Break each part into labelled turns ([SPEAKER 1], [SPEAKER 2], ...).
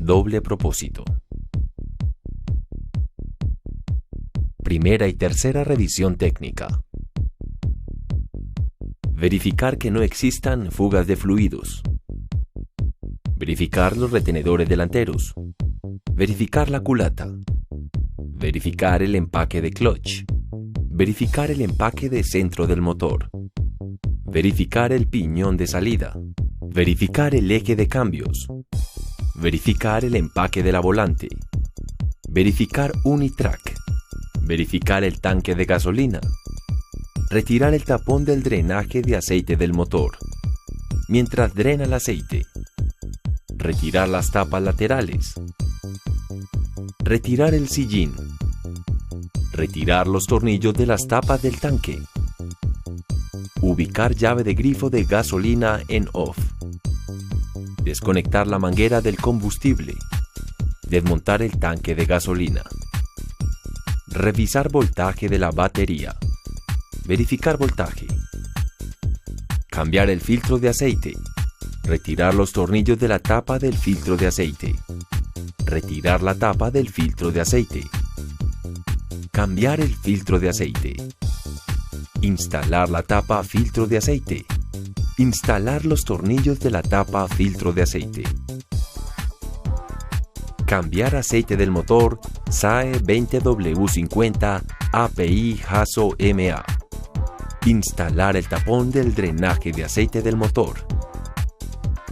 [SPEAKER 1] Doble propósito. Primera y tercera revisión técnica. Verificar que no existan fugas de fluidos. Verificar los retenedores delanteros. Verificar la culata. Verificar el empaque de clutch. Verificar el empaque de centro del motor. Verificar el piñón de salida. Verificar el eje de cambios. Verificar el empaque de la volante. Verificar Unitrack. Verificar el tanque de gasolina. Retirar el tapón del drenaje de aceite del motor. Mientras drena el aceite. Retirar las tapas laterales. Retirar el sillín. Retirar los tornillos de las tapas del tanque. Ubicar llave de grifo de gasolina en off. Desconectar la manguera del combustible. Desmontar el tanque de gasolina. Revisar voltaje de la batería. Verificar voltaje. Cambiar el filtro de aceite. Retirar los tornillos de la tapa del filtro de aceite. Retirar la tapa del filtro de aceite. Cambiar el filtro de aceite. Instalar la tapa filtro de aceite. Instalar los tornillos de la tapa filtro de aceite. Cambiar aceite del motor SAE 20W50 API Haso MA. Instalar el tapón del drenaje de aceite del motor.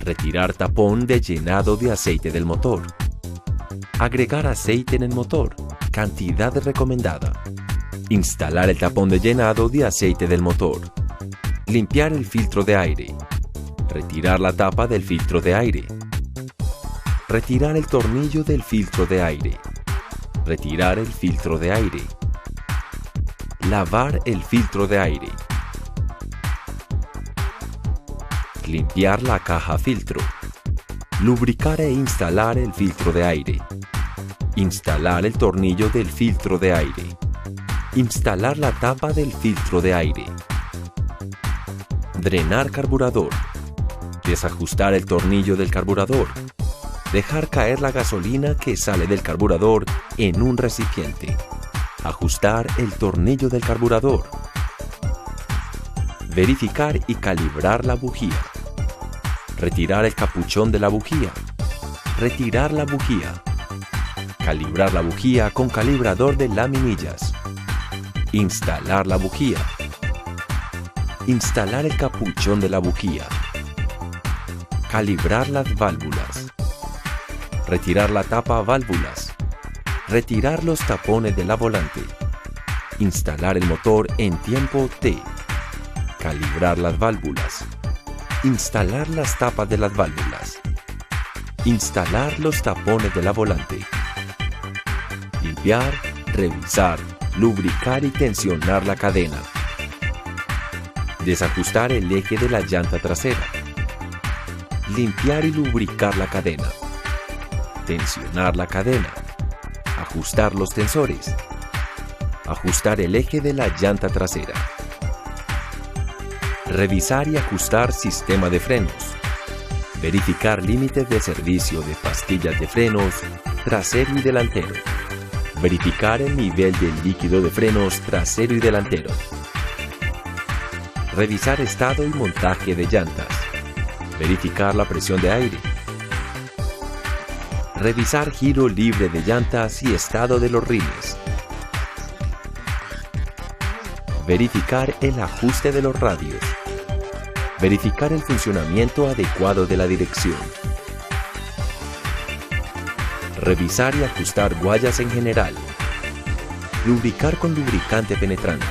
[SPEAKER 1] Retirar tapón de llenado de aceite del motor. Agregar aceite en el motor. Cantidad recomendada. Instalar el tapón de llenado de aceite del motor. Limpiar el filtro de aire. Retirar la tapa del filtro de aire. Retirar el tornillo del filtro de aire. Retirar el filtro de aire. Lavar el filtro de aire. Limpiar la caja filtro. Lubricar e instalar el filtro de aire. Instalar el tornillo del filtro de aire. Instalar la tapa del filtro de aire. Drenar carburador. Desajustar el tornillo del carburador. Dejar caer la gasolina que sale del carburador en un recipiente. Ajustar el tornillo del carburador. Verificar y calibrar la bujía. Retirar el capuchón de la bujía. Retirar la bujía. Calibrar la bujía con calibrador de laminillas. Instalar la bujía. Instalar el capuchón de la bujía. Calibrar las válvulas. Retirar la tapa válvulas. Retirar los tapones de la volante. Instalar el motor en tiempo T. Calibrar las válvulas. Instalar las tapas de las válvulas. Instalar los tapones de la volante. Limpiar, revisar, lubricar y tensionar la cadena. Desajustar el eje de la llanta trasera. Limpiar y lubricar la cadena. Tensionar la cadena. Ajustar los tensores. Ajustar el eje de la llanta trasera. Revisar y ajustar sistema de frenos. Verificar límites de servicio de pastillas de frenos trasero y delantero. Verificar el nivel del líquido de frenos trasero y delantero. Revisar estado y montaje de llantas. Verificar la presión de aire. Revisar giro libre de llantas y estado de los rines. Verificar el ajuste de los radios. Verificar el funcionamiento adecuado de la dirección. Revisar y ajustar guayas en general. Lubricar con lubricante penetrante.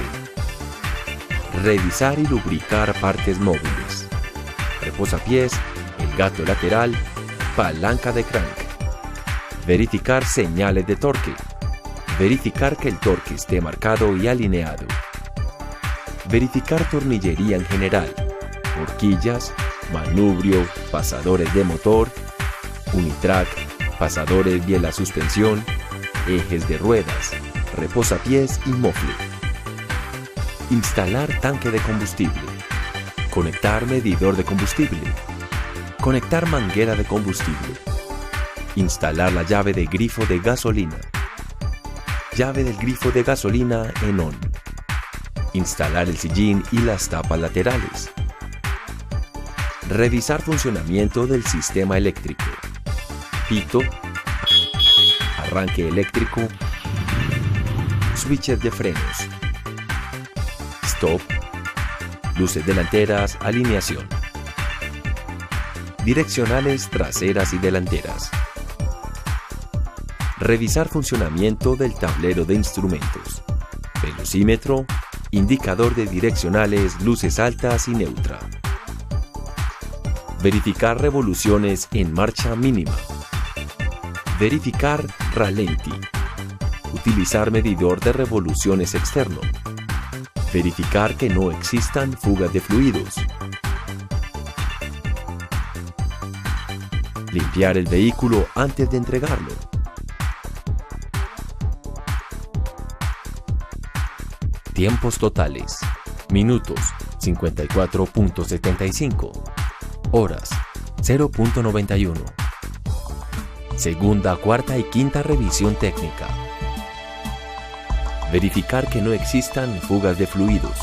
[SPEAKER 1] Revisar y lubricar partes móviles. Reposapiés, el gato lateral, palanca de crank. Verificar señales de torque. Verificar que el torque esté marcado y alineado. Verificar tornillería en general. Horquillas, manubrio, pasadores de motor, unitrack, pasadores biela suspensión, ejes de ruedas, reposapiés y mofle. Instalar tanque de combustible. Conectar medidor de combustible. Conectar manguera de combustible. Instalar la llave de grifo de gasolina. Llave del grifo de gasolina en ON. Instalar el sillín y las tapas laterales. Revisar funcionamiento del sistema eléctrico. Pito. Arranque eléctrico. Switches de frenos. Stop. Luces delanteras, alineación. Direccionales traseras y delanteras. Revisar funcionamiento del tablero de instrumentos. Velocímetro, indicador de direccionales, luces altas y neutra. Verificar revoluciones en marcha mínima. Verificar ralenti. Utilizar medidor de revoluciones externo. Verificar que no existan fugas de fluidos. Limpiar el vehículo antes de entregarlo. Tiempos totales. Minutos, 54.75. Horas, 0.91. Segunda, cuarta y quinta revisión técnica. Verificar que no existan fugas de fluidos.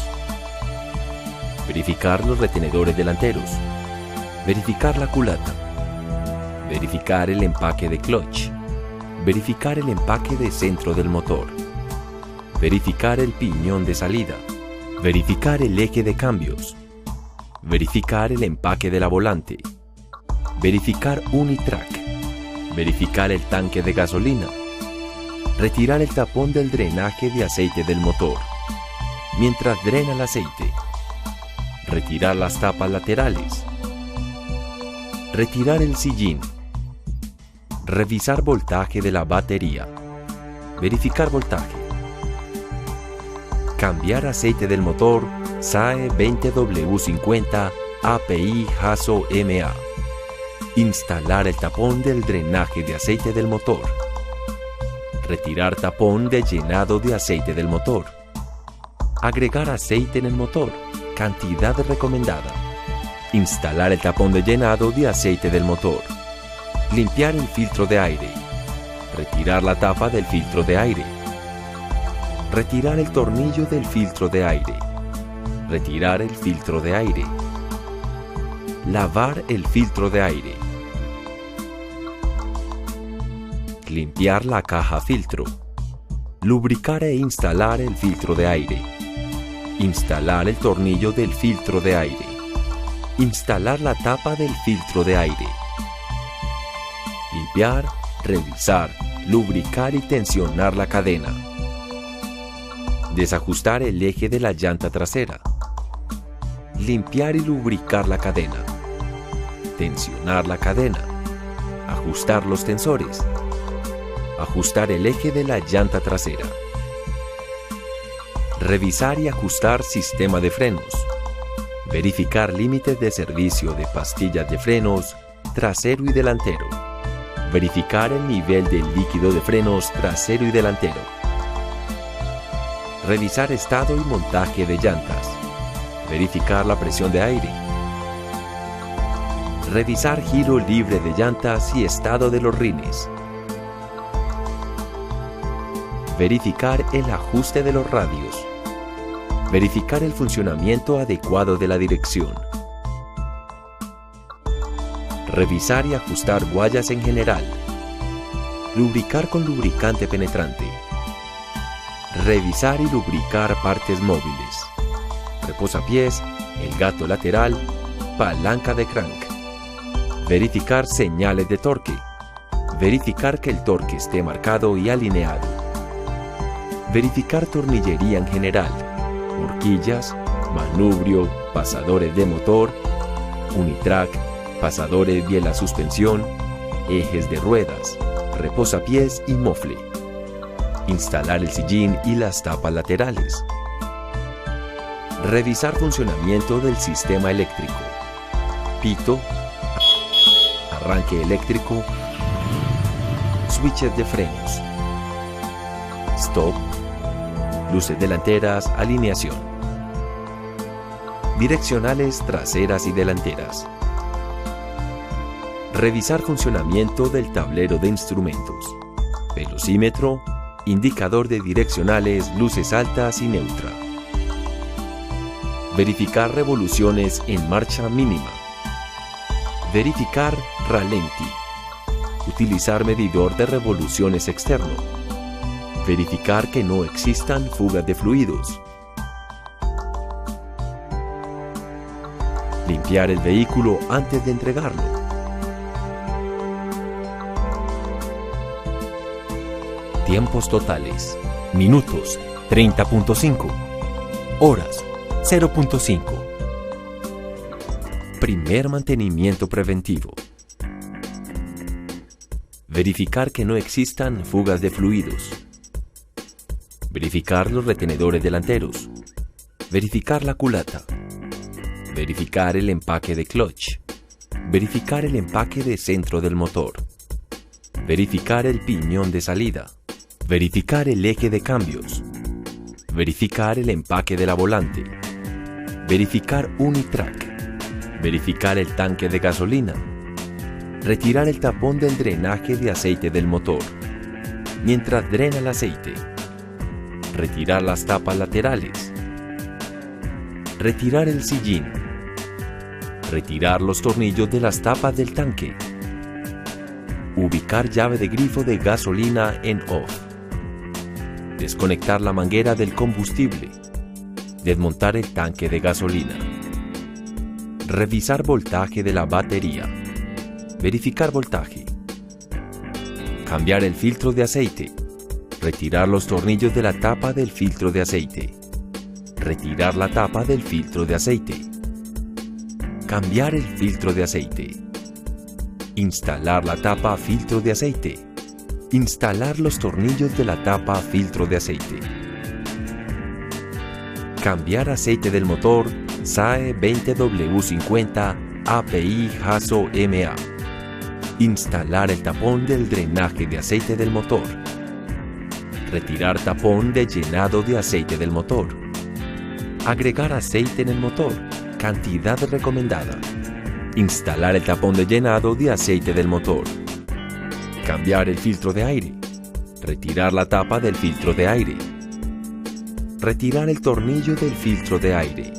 [SPEAKER 1] Verificar los retenedores delanteros. Verificar la culata. Verificar el empaque de clutch. Verificar el empaque de centro del motor. Verificar el piñón de salida. Verificar el eje de cambios. Verificar el empaque de la volante. Verificar Unitrack. Verificar el tanque de gasolina. Retirar el tapón del drenaje de aceite del motor. Mientras drena el aceite. Retirar las tapas laterales. Retirar el sillín. Revisar voltaje de la batería. Verificar voltaje. Cambiar aceite del motor SAE 20W50 API Haso MA. Instalar el tapón del drenaje de aceite del motor. Retirar tapón de llenado de aceite del motor. Agregar aceite en el motor, cantidad recomendada. Instalar el tapón de llenado de aceite del motor. Limpiar el filtro de aire. Retirar la tapa del filtro de aire. Retirar el tornillo del filtro de aire. Retirar el filtro de aire. Lavar el filtro de aire. Limpiar la caja filtro. Lubricar e instalar el filtro de aire. Instalar el tornillo del filtro de aire. Instalar la tapa del filtro de aire. Limpiar, revisar, lubricar y tensionar la cadena. Desajustar el eje de la llanta trasera. Limpiar y lubricar la cadena. Tensionar la cadena. Ajustar los tensores. Ajustar el eje de la llanta trasera. Revisar y ajustar sistema de frenos. Verificar límites de servicio de pastillas de frenos trasero y delantero. Verificar el nivel del líquido de frenos trasero y delantero. Revisar estado y montaje de llantas. Verificar la presión de aire. Revisar giro libre de llantas y estado de los rines. Verificar el ajuste de los radios. Verificar el funcionamiento adecuado de la dirección. Revisar y ajustar guayas en general. Lubricar con lubricante penetrante. Revisar y lubricar partes móviles. Reposapiés, el gato lateral, palanca de crank. Verificar señales de torque. Verificar que el torque esté marcado y alineado. Verificar tornillería en general. Horquillas, manubrio, pasadores de motor, unitrack, pasadores biela suspensión, ejes de ruedas, reposapiés y mofle. Instalar el sillín y las tapas laterales. Revisar funcionamiento del sistema eléctrico. Pito, arranque eléctrico, switches de frenos, stop, luces delanteras, alineación, direccionales traseras y delanteras. Revisar funcionamiento del tablero de instrumentos. Velocímetro, indicador de direccionales, luces altas y neutra. Verificar revoluciones en marcha mínima. Verificar ralenti. Utilizar medidor de revoluciones externo. Verificar que no existan fugas de fluidos. Limpiar el vehículo antes de entregarlo. Tiempos totales. Minutos, 30.5. Horas, 0.5. Primer mantenimiento preventivo. Verificar que no existan fugas de fluidos. Verificar los retenedores delanteros. Verificar la culata. Verificar el empaque de clutch. Verificar el empaque de centro del motor. Verificar el piñón de salida. Verificar el eje de cambios. Verificar el empaque de la volante. Verificar Unitrack. Verificar el tanque de gasolina. Retirar el tapón del drenaje de aceite del motor mientras drena el aceite. Retirar las tapas laterales. Retirar el sillín. Retirar los tornillos de las tapas del tanque. Ubicar llave de grifo de gasolina en off. Desconectar la manguera del combustible. Desmontar el tanque de gasolina. Revisar voltaje de la batería. Verificar voltaje. Cambiar el filtro de aceite. Retirar los tornillos de la tapa del filtro de aceite. Retirar la tapa del filtro de aceite. Cambiar el filtro de aceite. Instalar la tapa filtro de aceite. Instalar los tornillos de la tapa filtro de aceite. Cambiar aceite del motor SAE 20W50 API Haso MA. Instalar el tapón del drenaje de aceite del motor. Retirar tapón de llenado de aceite del motor. Agregar aceite en el motor. Cantidad recomendada. Instalar el tapón de llenado de aceite del motor. Cambiar el filtro de aire. Retirar la tapa del filtro de aire. Retirar el tornillo del filtro de aire.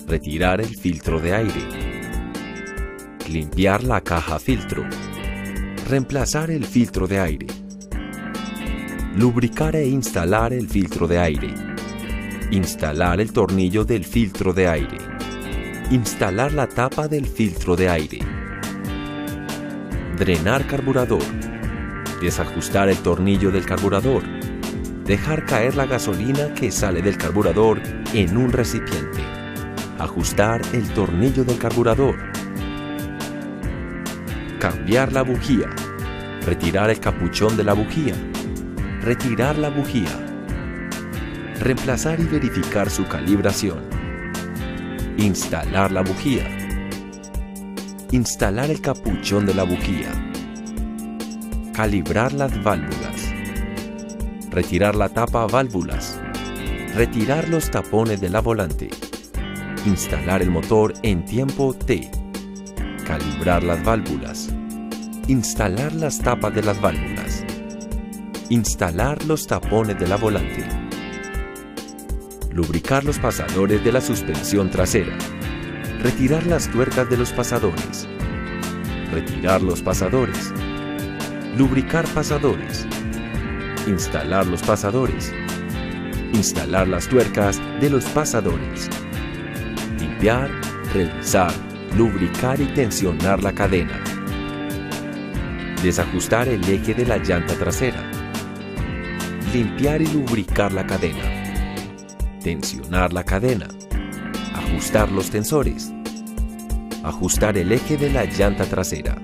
[SPEAKER 1] Retirar el filtro de aire. Limpiar la caja filtro. Reemplazar el filtro de aire. Lubricar e instalar el filtro de aire. Instalar el tornillo del filtro de aire. Instalar la tapa del filtro de aire. Drenar carburador. Desajustar el tornillo del carburador. Dejar caer la gasolina que sale del carburador en un recipiente. Ajustar el tornillo del carburador. Cambiar la bujía. Retirar el capuchón de la bujía. Retirar la bujía. Reemplazar y verificar su calibración. Instalar la bujía. Instalar el capuchón de la bujía. Calibrar las válvulas. Retirar la tapa válvulas. Retirar los tapones de la volante. Instalar el motor en tiempo T. Calibrar las válvulas. Instalar las tapas de las válvulas. Instalar los tapones de la volante. Lubricar los pasadores de la suspensión trasera. Retirar las tuercas de los pasadores. Retirar los pasadores. Lubricar pasadores. Instalar los pasadores. Instalar las tuercas de los pasadores. Limpiar, revisar, lubricar y tensionar la cadena. Desajustar el eje de la llanta trasera. Limpiar y lubricar la cadena. Tensionar la cadena. Ajustar los tensores. Ajustar el eje de la llanta trasera.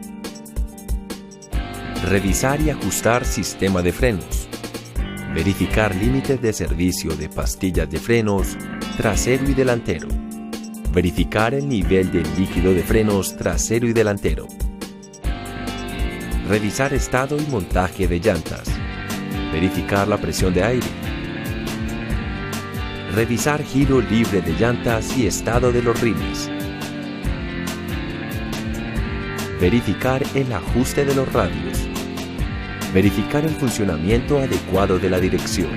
[SPEAKER 1] Revisar y ajustar sistema de frenos. Verificar límites de servicio de pastillas de frenos trasero y delantero. Verificar el nivel del líquido de frenos trasero y delantero. Revisar estado y montaje de llantas. Verificar la presión de aire. Revisar giro libre de llantas y estado de los rines. Verificar el ajuste de los radios. Verificar el funcionamiento adecuado de la dirección.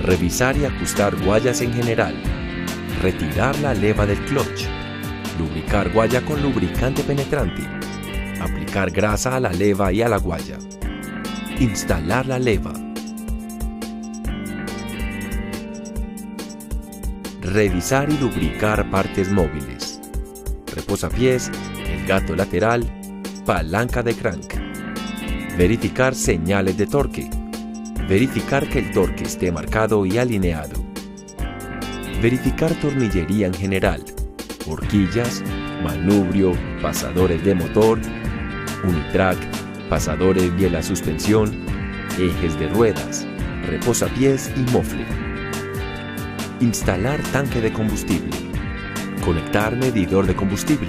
[SPEAKER 1] Revisar y ajustar guayas en general. Retirar la leva del clutch. Lubricar guaya con lubricante penetrante. Aplicar grasa a la leva y a la guaya. Instalar la leva. Revisar y lubricar partes móviles. Reposapiés, el gato lateral, palanca de crank. Verificar señales de torque. Verificar que el torque esté marcado y alineado. Verificar tornillería en general. Horquillas, manubrio, pasadores de motor, unitrack, pasadores biela suspensión, ejes de ruedas, reposapiés y mofle. Instalar tanque de combustible. Conectar medidor de combustible.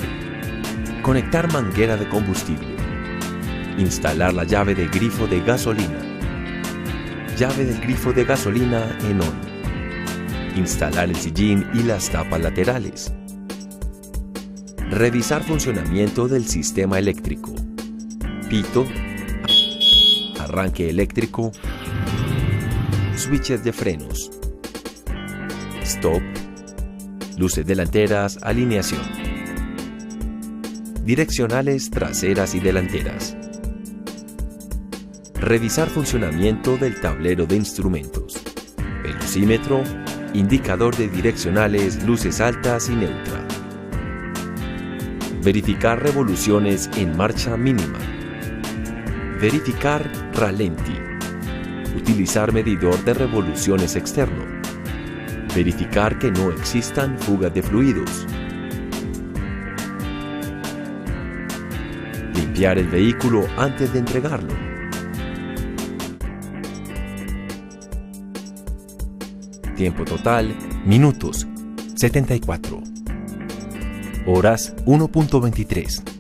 [SPEAKER 1] Conectar manguera de combustible. Instalar la llave de grifo de gasolina. Llave del grifo de gasolina en on. Instalar el sillín y las tapas laterales. Revisar funcionamiento del sistema eléctrico. Pito. Arranque eléctrico. Switches de frenos. Stop. Luces delanteras, alineación. Direccionales traseras y delanteras. Revisar funcionamiento del tablero de instrumentos. Velocímetro, indicador de direccionales, luces altas y neutra. Verificar revoluciones en marcha mínima. Verificar ralenti. Utilizar medidor de revoluciones externo. Verificar que no existan fugas de fluidos. Limpiar el vehículo antes de entregarlo. Tiempo total, minutos, 74. Horas, 1.23.